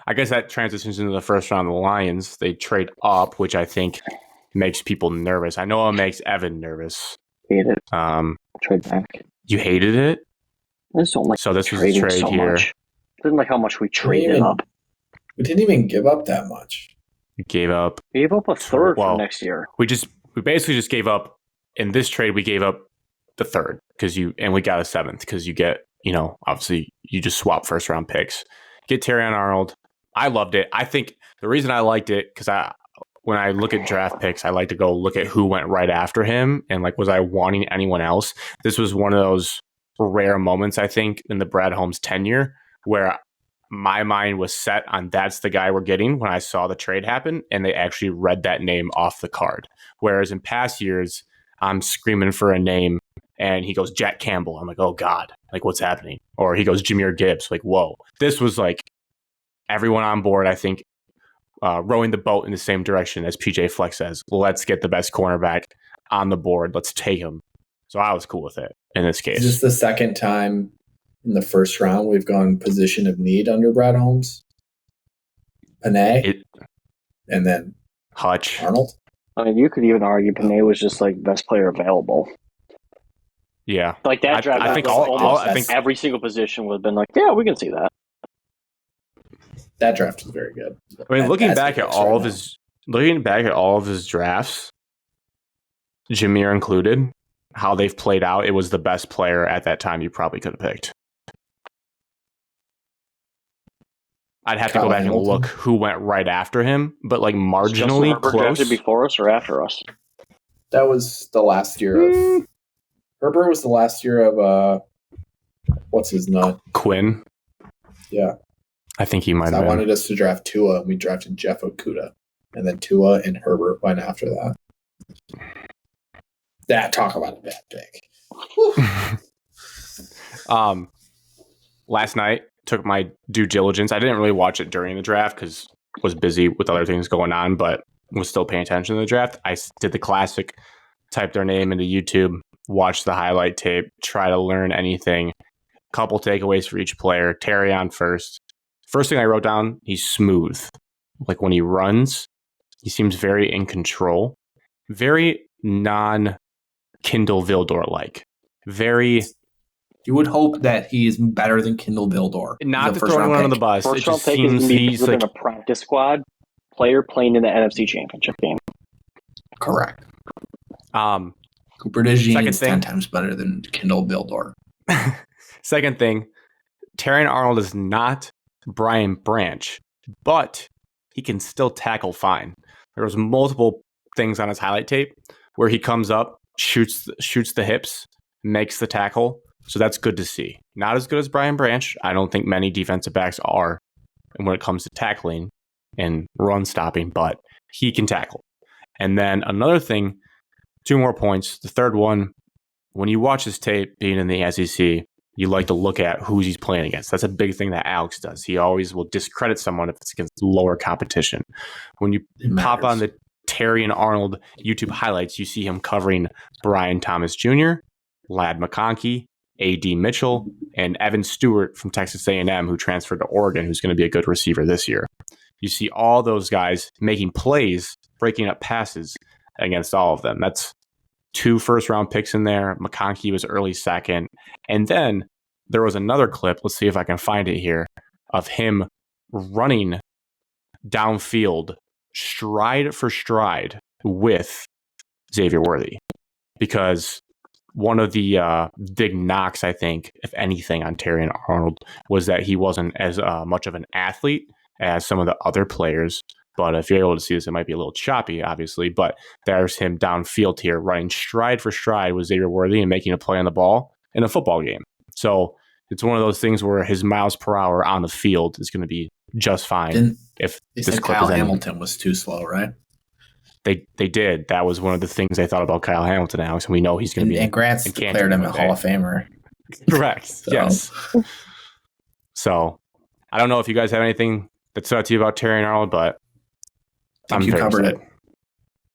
I guess that transitions into the first round of the Lions. They trade up, which I think makes people nervous. I know it makes Evan nervous. Hate it. Trade back. You hated it? I just don't like So this was a trading trade so here. much. I didn't like how much we traded up. We didn't even give up that much. We gave up a third for next year. We basically just gave up in this trade. We gave up the third and we got a seventh because you get, obviously you just swap first round picks. Get Terrion Arnold. I loved it. I think the reason I liked it because when I look at draft picks, I like to go look at who went right after him and was I wanting anyone else? This was one of those rare moments, I think, in the Brad Holmes tenure where my mind was set on that's the guy we're getting when I saw the trade happen, and they actually read that name off the card. Whereas in past years, I'm screaming for a name and he goes Jack Campbell. I'm like, oh God, what's happening? Or he goes Jameer Gibbs. Whoa. This was everyone on board, I think, rowing the boat in the same direction as PJ Fleck says. Let's get the best cornerback on the board. Let's take him. So I was cool with it in this case. Is this the second time in the first round we've gone position of need under Brad Holmes? Panay? And then Hutch. Arnold? I mean, you could even argue Panay was just best player available. Yeah. That draft, I think every single position would have been yeah, we can see that. That draft was very good. I mean, looking back at all of his drafts, Jameer included, how they've played out, it was the best player at that time you probably could have picked. I'd have to go back and look who went right after him, but marginally close. Drafted before us or after us? That was the last year of Herbert. Was the last year of what's his nut? Quinn. Yeah, I think he might have. I wanted us to draft Tua, and we drafted Jeff Okudah, and then Tua and Herbert went after that. Talk about a bad pick. Last night took my due diligence. I didn't really watch it during the draft because I was busy with other things going on, but was still paying attention to the draft. I did the classic, type their name into YouTube, watch the highlight tape, try to learn anything. Couple takeaways for each player. Terrion first. First thing I wrote down, he's smooth. When he runs, he seems very in control. Very non-Kindle Vildor-like. Very... You would hope that he is better than Kindle Vildor. Not to throw anyone under the bus. First round pick is he's within a practice squad player playing in the NFC Championship game. Correct. Cooper DeJean is 10 times better than Kindle Vildor. Second thing, Terrion Arnold is not Brian Branch, but he can still tackle fine. There was multiple things on his highlight tape where he comes up, shoots the hips, makes the tackle. So that's good to see. Not as good as Brian Branch. I don't think many defensive backs are when it comes to tackling and run stopping, but he can tackle. And then another thing, 2 more points. The third one, when you watch his tape being in the SEC, you like to look at who he's playing against. That's a big thing that Alex does. He always will discredit someone if it's against lower competition. When you pop on the Terrion Arnold YouTube highlights, you see him covering Brian Thomas Jr., Ladd McConkey, A.D. Mitchell, and Evan Stewart from Texas A&M, who transferred to Oregon, who's going to be a good receiver this year. You see all those guys making plays, breaking up passes against all of them. That's 2 first-round picks in there. McConkey was early second. And then there was another clip, let's see if I can find it here, of him running downfield, stride for stride, with Xavier Worthy. Because one of the big knocks, I think, if anything, on Terrion Arnold was that he wasn't as much of an athlete as some of the other players. But if you're able to see this, it might be a little choppy, obviously. But there's him downfield here, running stride for stride with Xavier Worthy and making a play on the ball in a football game. So it's one of those things where his miles per hour on the field is going to be just fine. If this clip Kyle Hamilton was too slow, right? They did. That was one of the things they thought about Kyle Hamilton, Alex, and we know he's going to be. And Grant's declared him a Hall of Famer. Correct. So. Yes. So I don't know if you guys have anything that stood out to you about Terrion Arnold, but I think you covered it.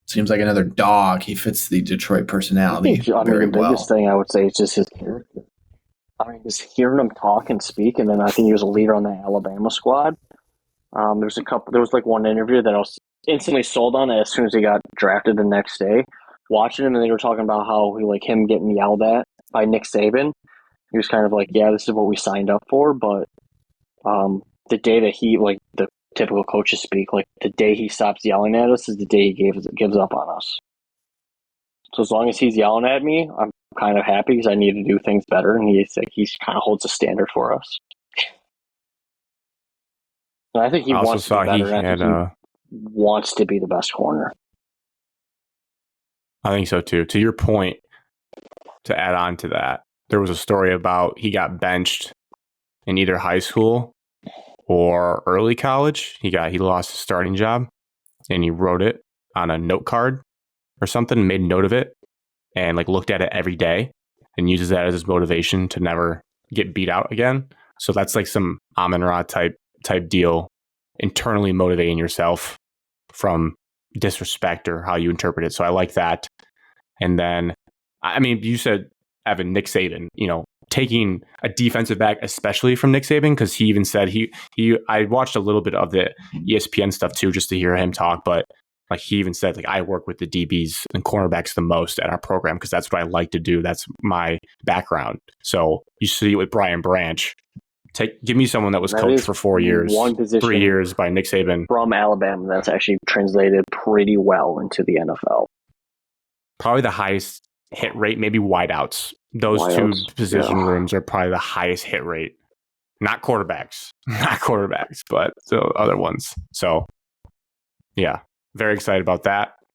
Seems like another dog. He fits the Detroit personality very the biggest thing I would say is just his character. I mean, just hearing him talk and speak, and then I think he was a leader on the Alabama squad. There was like one interview that I was instantly sold on as soon as he got drafted the next day. Watching him, and they were talking about how him getting yelled at by Nick Saban. He was kind of like, "Yeah, this is what we signed up for." But the day that the typical coaches speak, like the day he stops yelling at us is the day he gives up on us. So as long as he's yelling at me, I'm kind of happy because I need to do things better, and he's kind of holds a standard for us. And I think he wants to be better. He wants to be the best corner. I think so too. To your point, to add on to that, there was a story about he got benched in either high school or early college. He lost his starting job, and he wrote it on a note card or something, made note of it, and like looked at it every day and uses that as his motivation to never get beat out again. So that's like some Amon-Ra type deal, internally motivating yourself from disrespect or how you interpret it. So I like that. And then, I mean, you said, Evan, Nick Saban, taking a defensive back, especially from Nick Saban, because he even said I watched a little bit of the ESPN stuff too, just to hear him talk, but like he even said, like, I work with the DBs and cornerbacks the most at our program because that's what I like to do. That's my background. So you see it with Brian Branch. Give me someone that was coached for 4 years, 3 years by Nick Saban. From Alabama, that's actually translated pretty well into the NFL. Probably the highest hit rate, maybe wideouts. Those two position rooms are probably the highest hit rate. Not quarterbacks, but the other ones. So, yeah, very excited about that.